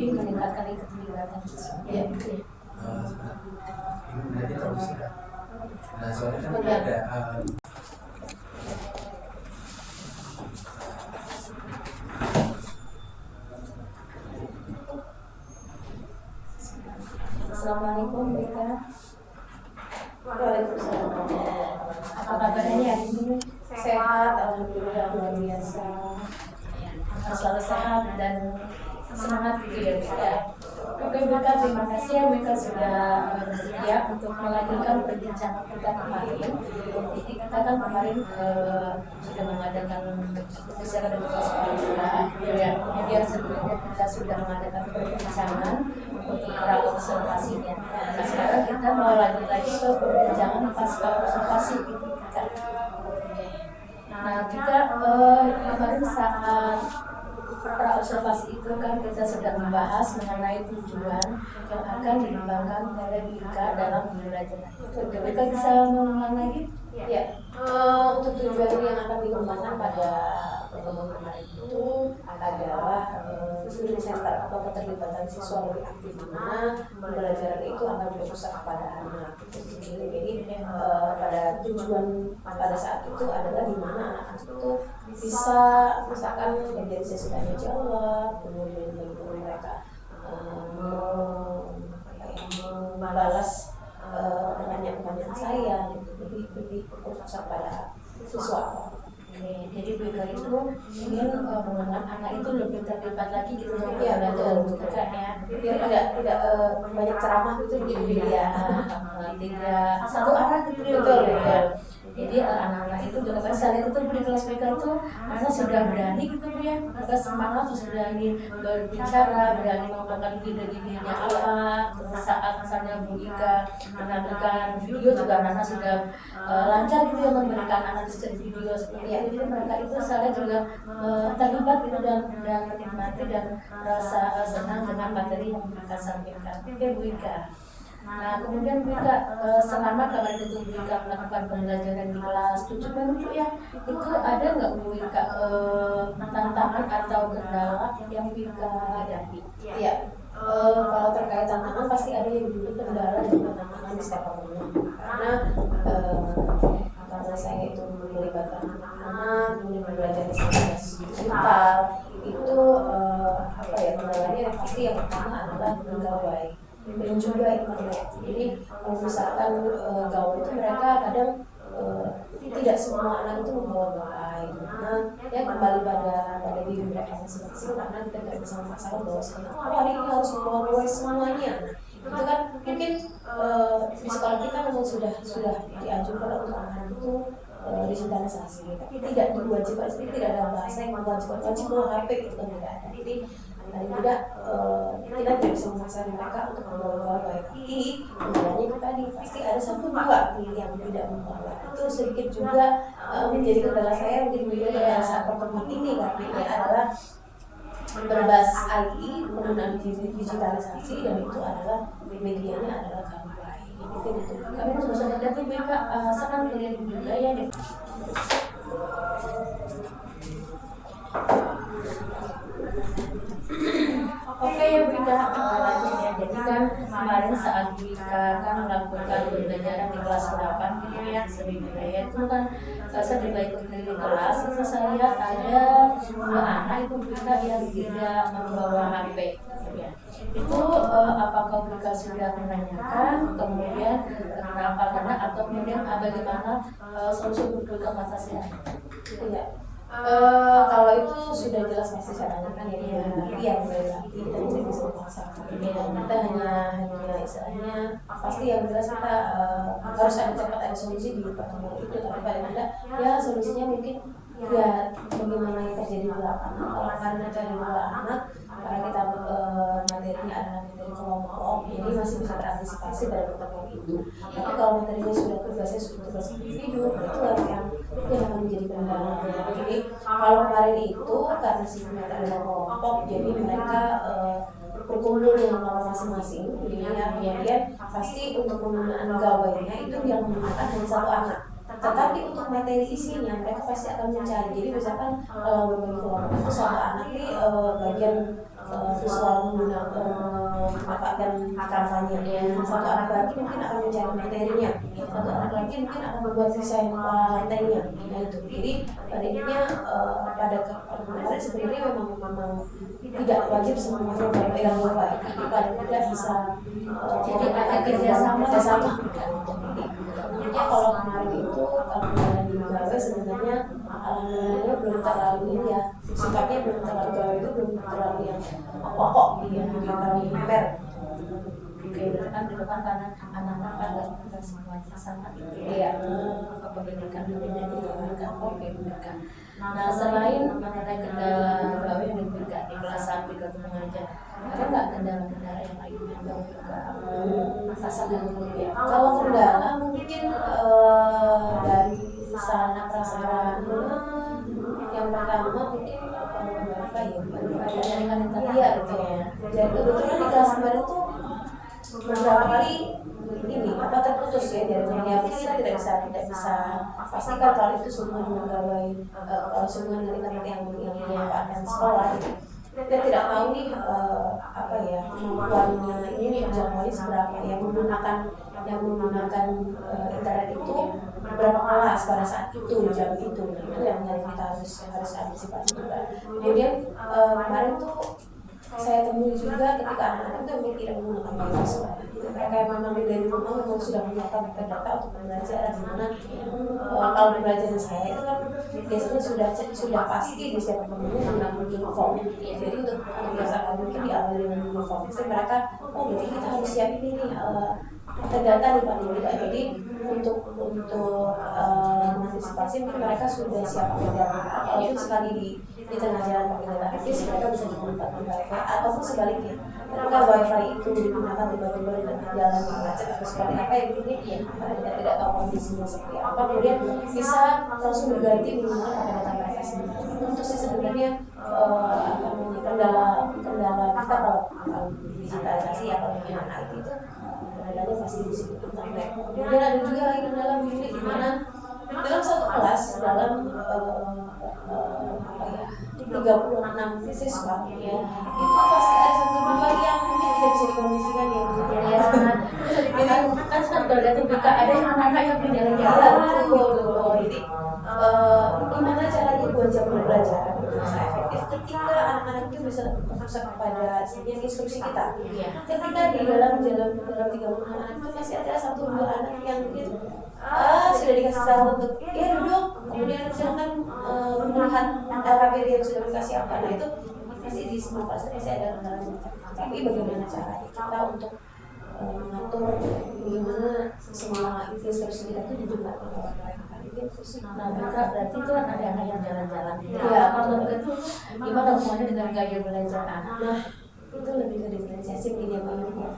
meningkatkan keterlibatan siswa. Ya. Berarti terus ya. Nah soalnya kan ada Assalamualaikum Bika. Waalaikumsalam. Apa kabarnya hari ini? Sehat, alhamdulillah luar biasa. Selalu sehat dan semangat gitu ya. Oke Bika, terima kasih ya Bika sudah bersedia untuk melanjutkan perbincangan kita kemarin. Jadi kita kan kemarin sudah mengadakan secara demokrasi ya. Kemudian sebelumnya kita sudah mengadakan perbincangan untuk para observasinya. Nah sekarang kita mau lanjut lagi ke perbincangan pasca observasi gitu Bika. Nah kita kemarin saat pra observasi itu kan kita sudah membahas mengenai tujuan yang akan dikembangkan oleh Bika dalam pembelajaran. Bika bisa mengulang lagi? Ya. Untuk tujuan yang akan dikembangkan pada pertemuan kemarin itu adalah student center atau keterlibatan siswa lebih aktif, di mana pembelajaran itu akan berpusat kepada anak. Jadi pada tujuan pada saat itu adalah di mana anak-anak itu bisa misalkan menjadi sesi tanya jawab, kemudian mereka membalas pertanyaan-pertanyaan saya, jadi lebih berfokus pada siswa. Jadi Bika itu ingin mengenal anak itu lebih terlibat lagi gitu ya, betul kan ya, biar tidak banyak ceramah gitu ya, tidak satu arah gitu betul ya. Jadi anak-anak itu juga kan saya lihat itu di kelas Bika itu karena sudah berani gitu ya, mereka semangat, terus berani berbicara, berani mengungkapkan ide-idenya apa. Terus saat misalnya Bu Ika menampilkan video juga anak sudah lancar gitu ya memberikan analisis video seperti itu. Jadi mereka itu saya juga terlibat gitu dan menikmati dan merasa senang dengan materi yang mereka sampaikan. Oke Bu Ika. Nah kemudian Bika selama kemarin itu Bika melakukan pembelajaran di kelas 7 dan 7 ya, itu ada nggak Bu Bika tantangan atau kendala yang Bika hadapi? Ya. Kalau terkait tantangan pasti ada yang dulu kendala dan tantangan di setiap pertemuan karena saya itu melibatkan anak-anak, kemudian belajar digital itu kendalanya pasti yang pertama adalah gawai dan juga internet. Jadi kalau misalkan gawai itu mereka kadang tidak semua anak itu membawa gawai, karena ya kembali pada diri mereka masing-masing, karena kita tidak bisa memaksakan bahwa hari ini harus membawa gawai semuanya. Itu kan mungkin di sekolah kita memang sudah dianjurkan untuk anak itu digitalisasi, tapi tidak diwajibkan, tidak ada bahasa yang wajib bawa HP itu kan tidak ada. Jadi paling tidak kita tidak bisa memaksa mereka untuk membawa gawai, tapi kendalanya itu tadi pasti ada satu dua yang tidak membawa. Itu sedikit juga menjadi kendala saya mungkin pada saat pertemuan ini, karena ini adalah berbasis IT, penggunaan digitalisasi, dan itu adalah medianya adalah gawai. Itu kami harus bersama dengan Bika sangat melihat juga ya. Oke ya Bika, lanjut ya. Jadi kan kemarin saat Bika kan melakukan pembelajaran di kelas 8 gitu ya, seni budaya itu kan saya juga ikut di kelas, itu saya lihat ada 2 anak itu Bika yang tidak membawa HP ya. Itu apakah Bika sudah menanyakan, kemudian kenapa, karena atau kemudian bagaimana solusi Bika mengatasi ya? Kalau itu sudah jelas pasti caranya kan ya, yang lagi kita tidak bisa memaksakan. Kita hanya istilahnya pasti yang jelas kita harus ada cepat ada solusi di pertemuan itu, tapi paling tidak ya solusinya mungkin ya bagaimana yang terjadi di lapangan. Kalau karena dari anak karena kita materinya adalah materi kelompok, jadi masih bisa terantisipasi pada pertemuan itu. Tapi kalau materinya sudah tugas individu, itu yang akan menjadi kendala. Jadi kalau kemarin itu karena sistemnya adalah kelompok, jadi mereka berkumpul dengan kelompok masing-masing. Kemudian pasti untuk penggunaan gawainya itu yang menggunakan hanya satu anak. Tetapi untuk materi isinya mereka pasti akan mencari. Jadi misalkan berbagi kelompok itu satu anak ini bagian visual memanfaatkan kampanye. Satu anak lagi mungkin akan mencari materinya, satu anak lagi mungkin akan membuat desain lantainya. Nah itu, jadi pada intinya pada kemarin sebenarnya memang tidak wajib semuanya pegang mobile, tapi paling tidak bisa jadi ada kerjasama. Ya kalau kemarin itu kalau di gawe sebenarnya alhamdulillah belum terlalu ini ya, sifatnya belum terlalu gawe itu belum terlalu yang pokok yang terlalu primer. Oke, kan di depan karena anak-anak pada semuanya sama gitu ya, pendidikan pendidikan oke pendidikan. Nah selain mengenai kendala gawe dan juga di kelas 1 ke mengajar, ada nggak kendala-kendala yang lain yang gawe juga rasakan ya? Kalau kendala mungkin dari sarana prasarana yang pertama mungkin apa ya, Jaringan internet iya gitu ya. Jadi kebetulan di kelas kemarin tuh beberapa kali ini terputus ya jaringannya, kita tidak bisa pastikan kalau itu semua dengan gawai kalau semua dengan internet yang dimanfaatkan sekolah gitu. Kita tidak tahu nih apa ya kemampuannya ini menjangkau seberapa yang menggunakan internet itu berapa kelas pada saat itu jam itu yang kita harus antisipasi juga. Kemudian kemarin tuh saya temui juga ketika anak-anak itu mungkin tidak menggunakan wifi sekolah. Mereka yang memang dari rumah memang sudah menyiapkan data untuk belajar, di mana kalau pembelajaran saya itu kan biasanya sudah pasti di setiap temennya menggunakan Google Form. Jadi untuk kebiasaan mungkin diawali dengan Google Form. Jadi mereka, berarti kita harus siapin ini terdata di paling tidak. Jadi untuk mengantisipasi mungkin mereka sudah siap pakai data. Kalau itu sekali di tengah jalan pakai data aktif, mereka bisa dimanfaatkan wifi ataupun sebaliknya. Ketika wifi itu digunakan tiba-tiba di tengah jalan macet atau seperti apa ya begini, kita tidak tahu kondisinya seperti apa. Kemudian bisa langsung berganti menggunakan pakai data mereka sendiri. Untuk sih sebenarnya kendala kita kalau digitalisasi ya kalau dengan IT itu kendalanya pasti di situ internet. Kemudian ada juga lagi kendala begini di mana dalam satu kelas dalam 36 siswa ya itu pasti ada satu dua yang mungkin tidak bisa dikondisikan yang jadi kan tergantung juga ada yang anak-anak yang berjalan-jalan. Jadi gimana caranya buat jam pembelajaran bisa efektif ketika anak-anak itu bisa fokus kepada instruksi kita. Ketika di dalam 30 anak itu masih ada 1-2 anak yang mungkin sudah dikasih tahu untuk duduk, kemudian silakan melihat LKPD yang sudah dikasih apa. Nah itu masih di semua fase masih ada kendala. Tapi bagaimana caranya kita untuk mengatur bagaimana semua instruksi kita itu didengar oleh mereka. Nah berarti itu kan ada anak yang jalan-jalan. Ya, kalau begitu gimana hubungannya dengan gaya belajar anak? Nah itu lebih ke diferensiasi mungkin ya Pak Yuli.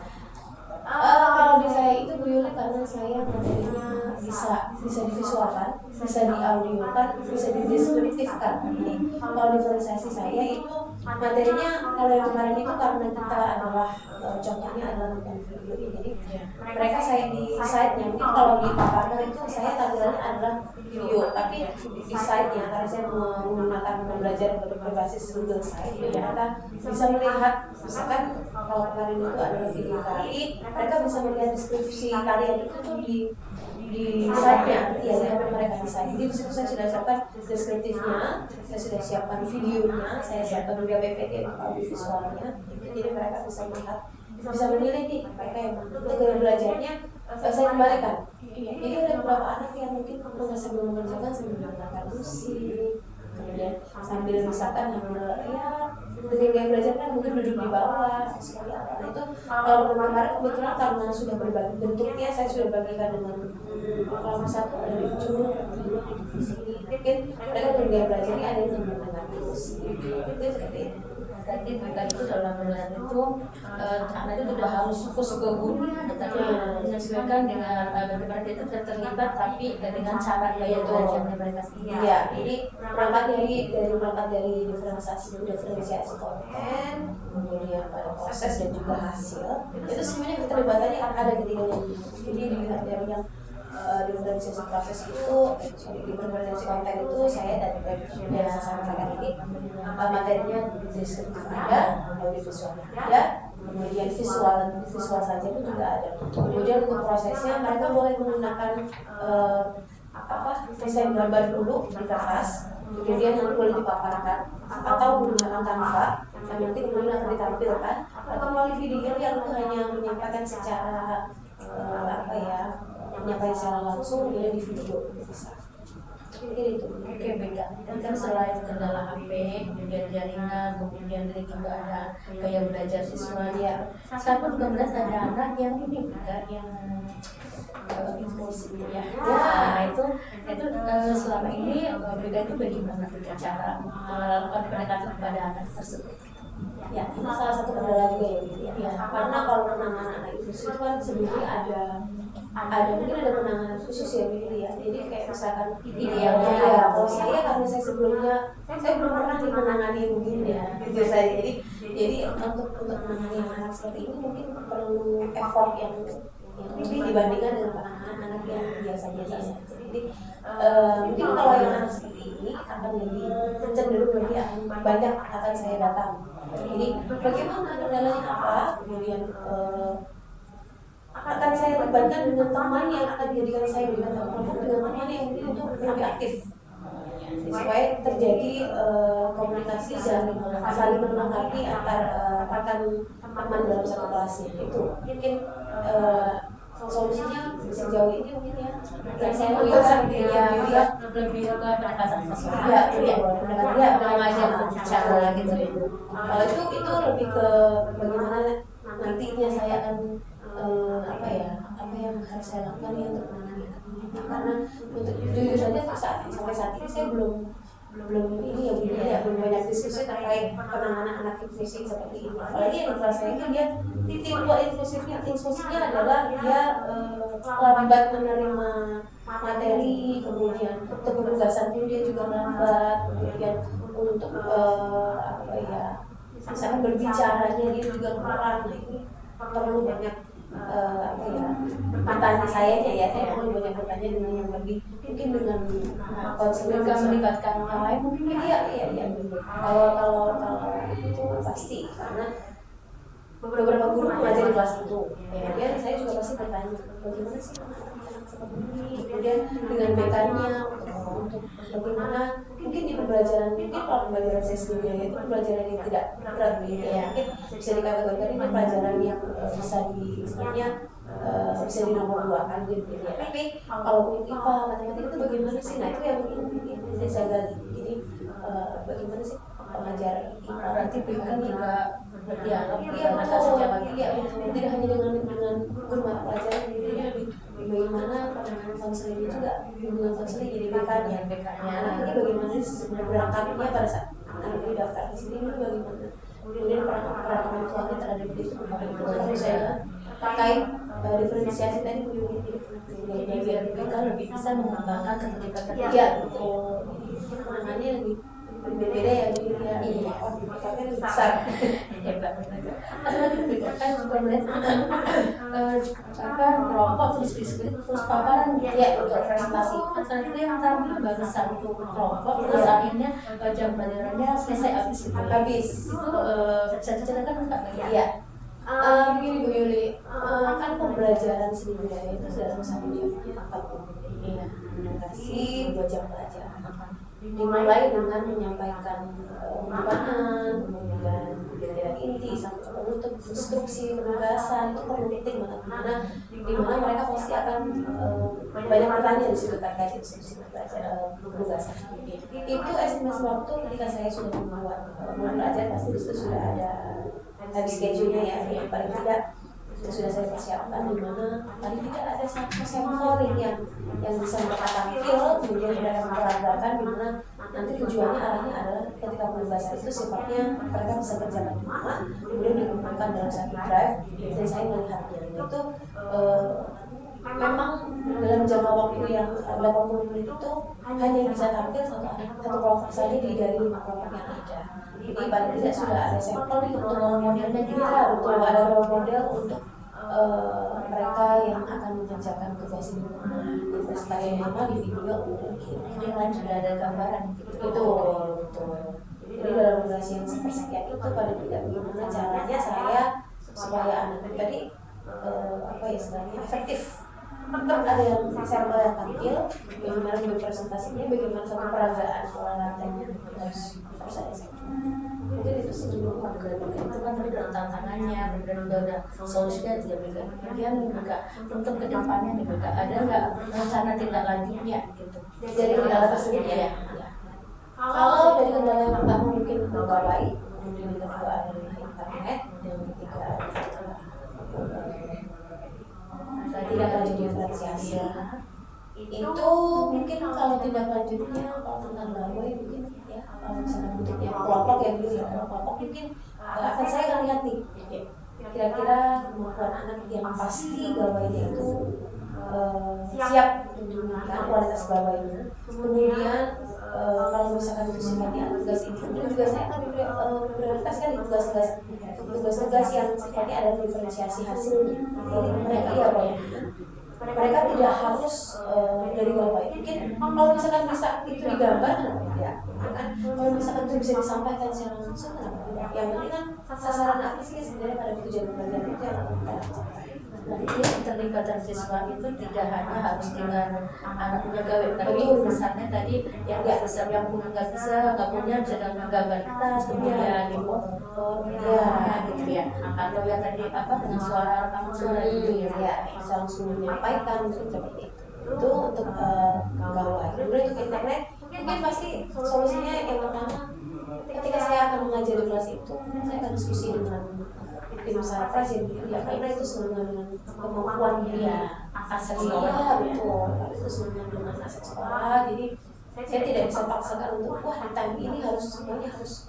Kalau di saya itu Bu Yuli karena saya materinya bisa divisualkan, bisa diaudiokan, bisa dideskriptifkan. Jadi kalau diferensiasi saya itu materinya kalau yang kemarin itu karena kita adalah contohnya adalah nonton video ini. Jadi mereka saya di site-nya mungkin kalau di partner itu saya tampilannya adalah video, tapi di site-nya karena saya menggunakan pembelajaran berbasis Google Site, mereka bisa melihat misalkan kalau kemarin itu adalah video tari, mereka bisa melihat deskripsi tarian itu tuh di site-nya, ya mereka bisa. Jadi di situ saya sudah siapkan deskriptifnya, saya sudah siapkan videonya, saya siapkan juga PPT atau visualnya. Jadi mereka bisa melihat, bisa menilai nih mereka yang untuk gaya belajarnya saya kembalikan. Jadi ada beberapa anak yang mungkin sambil mengerjakan sambil menggunakan musik, kemudian sambil misalkan dengan gaya belajar kan mungkin duduk di bawah seperti apa. Nah itu kalau kemarin kebetulan karena sudah berbagi bentuknya, saya sudah bagikan dengan kelompok satu ada di ujung, di sini. Mungkin mereka dengan gaya belajarnya ada yang menggunakan musik. Itu seperti itu. Tadi itu dalam belajar itu anak itu tidak harus fokus ke gurunya, tetapi menyesuaikan dengan bagaimana dia itu terlibat, tapi dengan cara gaya belajarnya mereka sendiri. Iya, jadi berangkat dari diferensiasi konten, kemudian pada proses dan juga hasil. Itu semuanya keterlibatannya ada ketiganya. Jadi dilihat dari yang diferensiasi proses itu, diferensiasi konten itu saya dan saya sampaikan ini materinya deskriptif ada, audiovisualnya ada, kemudian visual saja itu juga ada. Kemudian untuk prosesnya mereka boleh menggunakan desain gambar dulu di kertas, kemudian nanti boleh dipaparkan atau menggunakan Canva yang nanti kemudian akan ditampilkan, atau melalui video yang itu hanya menyampaikan secara menyampaikan secara langsung kemudian di video bisa. Mungkin itu. Oke, beda. Kan selain kendala HP, kemudian jaringan, kemudian dari juga ada gaya belajar visual ya. Saya pun juga melihat ada anak yang ini juga yang inklusif ya. Nah itu selama ini beda itu bagaimana cara melakukan pendekatan kepada anak tersebut? Ya, itu salah satu kendala juga ya. Karena kalau penanganan anak inklusif itu kan sebenarnya mungkin ada penanganan khusus ya gitu ya. Jadi kayak misalkan idealnya ya, kalau saya karena saya sebelumnya saya belum pernah menangani begini ya, gitu saya. Jadi untuk menangani anak seperti ini mungkin perlu effort yang lebih dibandingkan dengan penanganan anak yang biasa-biasa saja. Jadi mungkin kalau yang anak seperti ini akan lebih cenderung lebih banyak akan saya datang. Jadi bagaimana kendalanya apa, kemudian akan saya libatkan dengan teman yang akan dijadikan saya dengan teman yang mungkin itu lebih aktif supaya terjadi komunikasi dan saling melengkapi antar teman dalam satu kelas. Itu mungkin solusinya sejauh ini mungkin ya yang saya lakukan ya lebih ke pendekatan visual ya mengajar berbicara gitu. Kalau itu lebih ke bagaimana nantinya saya akan apa yang harus saya lakukan ya untuk menangani anak ini, karena untuk jujur saja sampai saat ini saya belum banyak diskusi terkait penanganan anak inklusif seperti ini. Apalagi yang kelas saya ini dia titik dua inklusifnya adalah dia lambat menerima materi, kemudian untuk penugasan pun dia juga lambat, kemudian untuk misalkan berbicaranya dia juga kurang. Nah ini perlu banyak bertanya saya perlu banyak bertanya dengan yang lebih mungkin dengan konselor melibatkan yang lain mungkin iya kalau itu pasti, karena beberapa guru mengajar di kelas itu kemudian saya juga pasti bertanya bagaimana sih seperti ini, kemudian dengan bekannya untuk bagaimana mungkin di pembelajaran, mungkin kalau pembelajaran saya sebelumnya itu pembelajaran yang tidak berat mungkin bisa dikategorikan itu pelajaran yang bisa di nomor 2 kan gitu ya. Tapi kalau IPA matematika itu bagaimana sih? Nah itu yang mungkin saya gali. Jadi bagaimana sih pengajar IPA? Berarti kan juga berdialog tidak hanya dengan guru mata pelajaran, jadi bagaimana penanganan konseling juga hubungan konseling jadi BK-nya. Anak ini bagaimana sih berangkatnya pada saat anak ini daftar di sini itu bagaimana? Kemudian peran orang tuanya terhadap itu harus saya terkait diferensiasi tadi biar mereka lebih bisa mengembangkan keterlibatan. Iya betul. Penanganannya lebih berbeda ya tapi besar. Hebat. Kan juga melihat kelompok terus paparan ya untuk presentasi. Saat itu yang kami baru satu kelompok terus akhirnya jam pelajarannya selesai habis. Itu bisa diceritakan nggak? Iya. Begini Bu Yuli, kan pembelajaran seni budaya itu dalam satu jamnya 40 menit. Durasi 2 jam pelajaran. Dimulai dengan menyampaikan ungkapan, kemudian pembelajaran inti sampai penutup instruksi penugasan itu penting banget, dimana mereka pasti akan banyak bertanya di situ terkait instruksi penugasan. Itu estimasi waktu ketika saya sudah membuat pelajaran pasti di situ sudah ada schedule-nya ya, yang paling tidak sudah saya persiapkan, di mana paling tidak ada satu sampel yang bisa mereka tampil, kemudian mereka memperagakan, di mana nanti tujuannya arahnya adalah ketika penugasan itu sifatnya mereka bisa kerjakan di rumah, kemudian dikumpulkan dalam satu drive, dan saya melihatnya itu memang dalam jangka waktu yang 80 menit itu hanya bisa tampil satu kelompok saja dari 5 kelompok yang ada. Jadi paling tidak sudah ada sampel untuk role modelnya, untuk ada role model untuk mereka yang akan mengerjakan tugas di rumah, di video, yang lain sudah ada gambaran. Betul. Jadi dalam durasi yang sepersekian itu paling tidak bagaimana caranya saya supaya anak tadi istilahnya efektif. Tetap ada yang sampel yang tampil, bagaimana presentasinya, bagaimana satu peragaan olahraganya harus ada sampel. Mungkin itu sih dulu itu kan tadi ada tantangannya, dan udah ada solusinya tidak berikan. Kemudian juga untuk kedepannya nih juga ada nggak rencana tindak lanjutnya gitu? Jadi kendala tersebut ya. Kalau dari kendala yang pertama mungkin pegawai, kemudian yang kedua adalah internet, yang ketiga adalah tidak lanjut diferensiasi. Itu mungkin kalau tidak lanjutnya kalau tentang gawai mungkin ya kalau misalnya bentuknya kelompok ya dulu ya kelompok mungkin akan saya akan lihat nih kira-kira kemampuan anak yang pasti gawainya itu siap menunjukkan kualitas gawainya. Kemudian kalau misalkan itu sifatnya tugas itu juga saya akan prioritaskan di tugas-tugas yang sifatnya ada diferensiasi hasilnya. Mereka tidak harus dari bawah mungkin kalau misalkan bisa itu digambar ya kan kalau misalkan itu bisa disampaikan secara langsung yang penting kan sasaran apa sih sebenarnya pada tujuan belajar itu yang kita capai. Jadi keterlibatan siswa itu tidak hanya harus dengan anak punya gawe, tapi misalnya tadi yang nggak bisa, yang punya nggak punya bisa dengan gambar kertas, kemudian di foto, ya gitu ya, atau yang tadi dengan suara rekaman suara gitu ya, bisa langsung menyampaikan seperti itu. Itu untuk gawai. Kemudian untuk internet mungkin pasti solusinya yang pertama ketika saya akan mengajar di kelas itu saya akan diskusi dengan tim sarpras ya karena itu sebenarnya dengan kemampuan dia aset sekolah betul itu sebenarnya dengan aset sekolah jadi saya tidak bisa paksakan untuk di time ini harus semuanya harus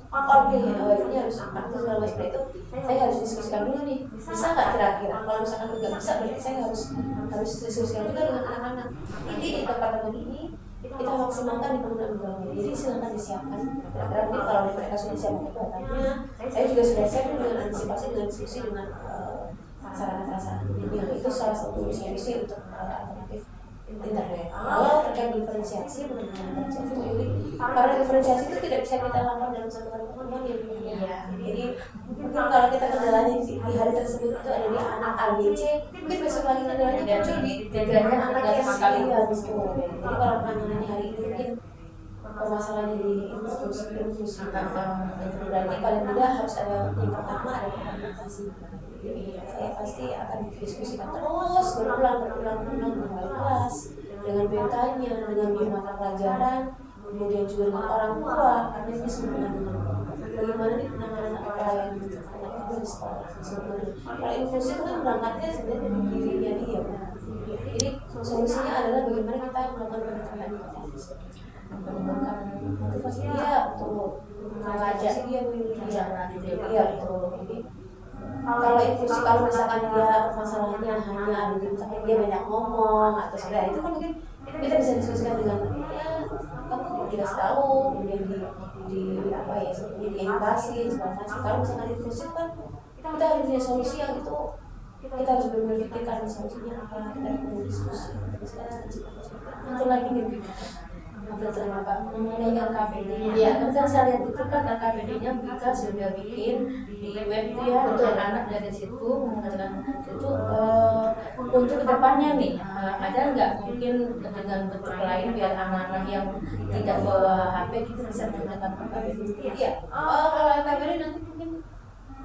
ini harus aktif segala macam itu saya harus diskusikan dulu nih bisa nggak kira-kira kalau misalkan nggak bisa berarti saya harus diskusikan juga dengan anak-anak ini di departemen ini kita maksimalkan di penggunaan gawai jadi silakan disiapkan kira-kira mungkin kalau mereka sudah siap datanya saya juga sudah siap dengan antisipasi dengan diskusi dengan sarana-sarana yang itu salah satu solusi untuk alternatif internet. Kalau terkait diferensiasi mengenai diferensiasi karena diferensiasi itu tidak bisa kita lakukan dalam satu hari pertemuan ya. Jadi mungkin kalau kita kendalanya di hari tersebut itu ada di anak ABC, mungkin besok lagi kendalanya muncul di tiganya anak yang sekali habis itu. Jadi kalau penanganannya hari ini mungkin permasalahannya di inklusi berarti paling tidak harus ada yang pertama ada komunikasi. Saya pasti akan didiskusikan terus berulang dengan wali kelas, dengan BK-nya, dengan mata pelajaran, kemudian juga dengan orang tua karena ini sebenarnya bagaimana nih penanganan pelayanan anak itu di sekolah sebenarnya. Kalau inklusi itu kan berangkatnya sebenarnya dari dirinya dia. Jadi solusinya adalah bagaimana kita melakukan pendekatan inklusif. Motivasi dia untuk mengajak dia betul. Jadi kalau inklusi kalau misalkan dia masalahnya hanya ada misalkan dia banyak ngomong atau segala itu kan mungkin kita bisa diskusikan dengan kamu tidak tahu kemudian di seperti di edukasi segala macam. Kalau misalkan inklusi kan kita harus punya solusi yang itu kita harus berpikirkan solusinya apa kita perlu diskusi. Satu lagi nih mengenai LKPD ya kan saya lihat itu kan LKPD-nya Bika sudah bikin di web dia untuk anak dari situ mengatakan itu untuk kedepannya nih ada nggak mungkin dengan bentuk lain biar anak-anak yang tidak bawa HP itu bisa menggunakan LKPD ya kalau LKPD nanti mungkin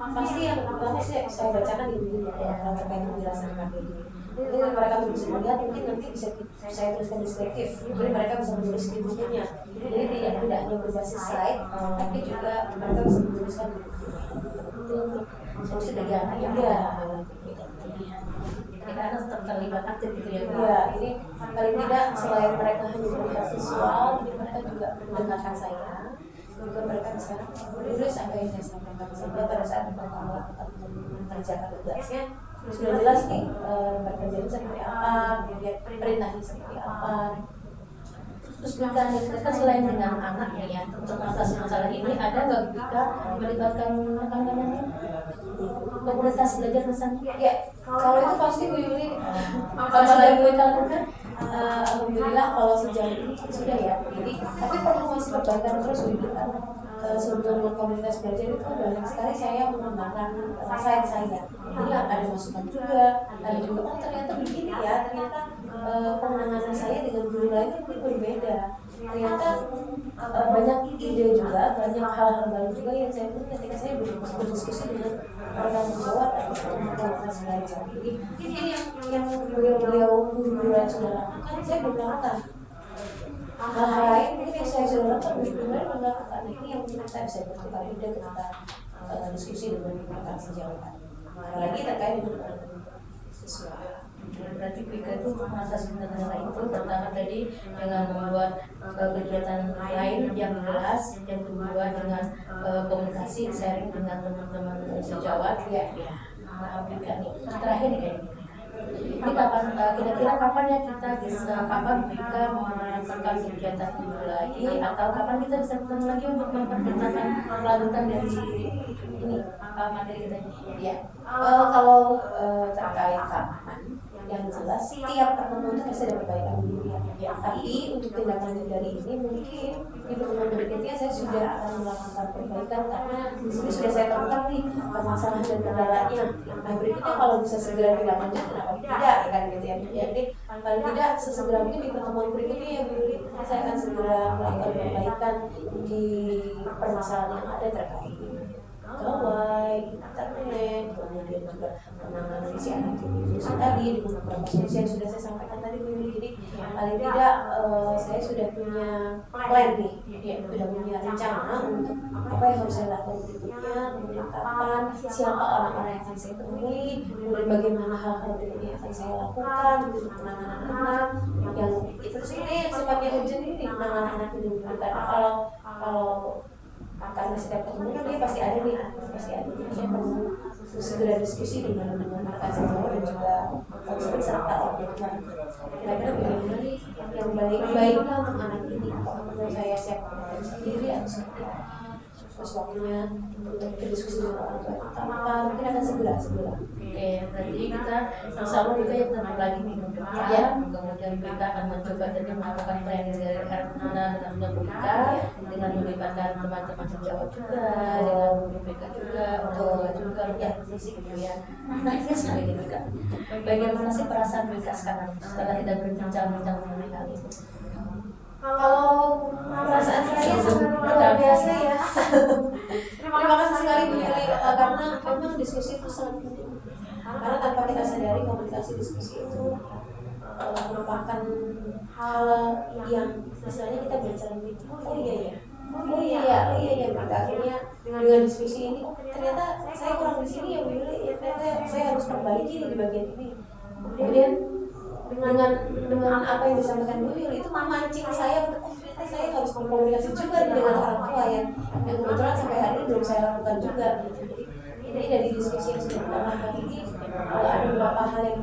pasti yang bagus ya saya bacakan di buku ya terkait penjelasan LKPD. Jadi mereka bisa melihat mungkin nanti bisa saya tuliskan deskriptif. Jadi mereka bisa menulis di bukunya. Jadi tidak hanya berbasis slide, tapi juga mereka bisa menuliskan di bukunya. Itu untuk solusi negara yang karena terlibat aktif gitu ya. Iya, ini paling tidak selain mereka hanya melihat visual, jadi mereka juga mendengarkan saya. Juga mereka bisa menulis apa yang saya sampaikan sehingga pada saat mereka melakukan mengerjakan tugasnya sudah jelas nih bekerja seperti apa, kemudian perintahnya seperti apa. Terus Bika kan selain dengan anaknya ya untuk mengatasi masalah ini ada nggak Bika melibatkan rekan-rekannya komunitas belajar misalnya? Ya, kalau itu pasti Bu Yuli Apalagi Bu lakukan alhamdulillah kalau sejauh ini sudah ya. Jadi tapi perlu masih perbaikan terus Bu Yuli sebelum komunitas belajar itu banyak sekali saya mengembangkan saya. Jadi ada masukan juga, ada juga oh ternyata begini ya, ternyata penanganan saya dengan guru lain itu berbeda. Ternyata banyak ide juga, banyak hal-hal baru juga yang saya punya ketika saya berdiskusi dengan orang Jawa atau komunitas belajar. Jadi ini yang beliau guru lain sudah lakukan, saya belum lakukan. Hal-hal lain mungkin yang saya sudah lakukan belum lakukan. Ini yang mungkin kita bisa bertukar ide ketika diskusi dengan rekan sejawat. Apalagi terkait dengan siswa. Berarti Vika itu masa sebenarnya itu pertama tadi dengan membuat kegiatan lain yang jelas, yang kedua dengan komunikasi sharing dengan teman-teman sejawat ya. Nah, Vika nih terakhir nih kayak gini. Ini kapan kira-kira kapan ya kita bisa Vika melanjutkan kegiatan itu lagi atau kapan kita bisa ketemu lagi untuk memperkenalkan kelanjutan dari ini materi kita ini? Ya. Kalau terkait keamanan yang jelas tiap pertemuan itu pasti ada perbaikan dulu ya. Tapi untuk tindak lanjut dari ini mungkin di pertemuan berikutnya saya sudah akan melakukan perbaikan karena di sini sudah saya temukan nih permasalahan dan kendalanya. Nah berikutnya kalau bisa segera dilanjutkan kenapa tidak kan gitu ya. Jadi paling tidak sesegera mungkin di pertemuan berikutnya ya Bu, saya akan segera melakukan perbaikan di permasalahan yang ada terkait gawai, internet, kemudian juga penanganan siaran televisi tadi dengan beberapa solusi yang sudah saya sampaikan tadi Bu. Jadi paling tidak saya sudah punya plan nih, ya, sudah punya rencana untuk apa yang harus saya lakukan berikutnya, kemudian kapan, siapa orang-orang yang akan saya temui, kemudian bagaimana hal-hal berikutnya yang akan saya lakukan untuk penanganan anak yang itu sendiri yang sifatnya urgent ini penanganan anak ini. Karena kalau karena setiap ketemu kan dia pasti ada nih, saya perlu segera diskusi dengan rekan sejawat dan juga konselor serta orang tua. Kira-kira bagaimana nih yang baik-baiknya untuk anak ini? Apakah perlu saya siapkan sendiri atau seperti apa? Terus waktunya untuk berdiskusi dengan orang tua apa mungkin akan segera. Oke, berarti kita insya kita yang tenang lagi minggu depan, kemudian kita akan mencoba tadi melakukan planning dari Erna dengan kita dengan melibatkan teman-teman sejawat juga, dengan BPK juga, orang juga ya fisik gitu ya. Nah ini sekali ini juga. Bagaimana sih perasaan BK sekarang setelah kita berbincang-bincang mengenai hal itu? Kalau perasaan saya sangat luar biasa ya. Terima kasih sekali Bu Yuli karena memang diskusi itu sangat penting. Karena tanpa kita sadari komunikasi diskusi itu merupakan hal yang misalnya kita bicara gitu. Oh iya Mbak. Akhirnya dengan diskusi ini ternyata saya kurang di sini ya Bu Yuli. Ternyata saya harus perbaiki di bagian ini. Kemudian dengan apa yang disampaikan Bu Yuli itu memancing saya untuk saya harus berkomunikasi juga dengan orang tua yang kebetulan sampai hari ini belum saya lakukan juga. Jadi ini dari diskusi yang sudah kita lakukan ini ada beberapa hal yang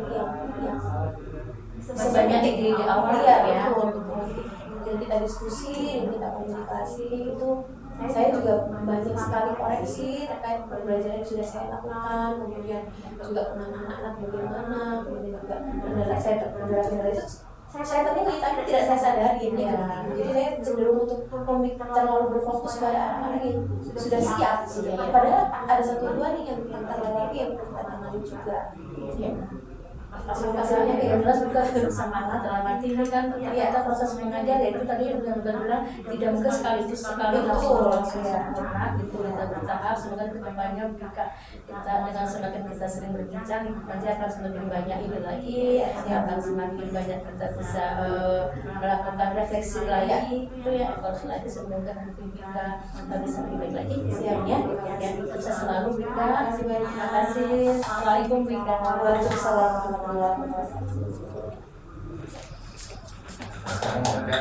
sebenarnya di awal ya. Kemudian kita diskusi, kita komunikasi itu saya juga banyak sekali koreksi terkait pembelajaran yang sudah saya lakukan, kemudian juga penanganan anak bagaimana, kemudian juga kendala itu saya temui tapi tidak saya sadari ya. Jadi saya cenderung untuk terlalu berfokus pada anak-anak yang sudah siap sih. Padahal ada satu dua nih yang terlewati yang perlu kita tangani juga. Ya. Hasil-hasilnya kayak jelas juga semangat dalam arti ini kan ternyata proses mengajar ya itu tadi yang benar-benar tidak mungkin sekaligus langsung sempurna gitu kita bertahap semoga kedepannya kita dengan semakin kita sering berbincang nanti akan semakin banyak ide lagi akan semakin banyak kita bisa melakukan refleksi lagi itu ya evaluasi lagi semoga nanti kita bisa lebih baik lagi siapnya ya sukses selalu Bika. Terima kasih. Assalamualaikum Bika. Waalaikumsalam. Sekarang ada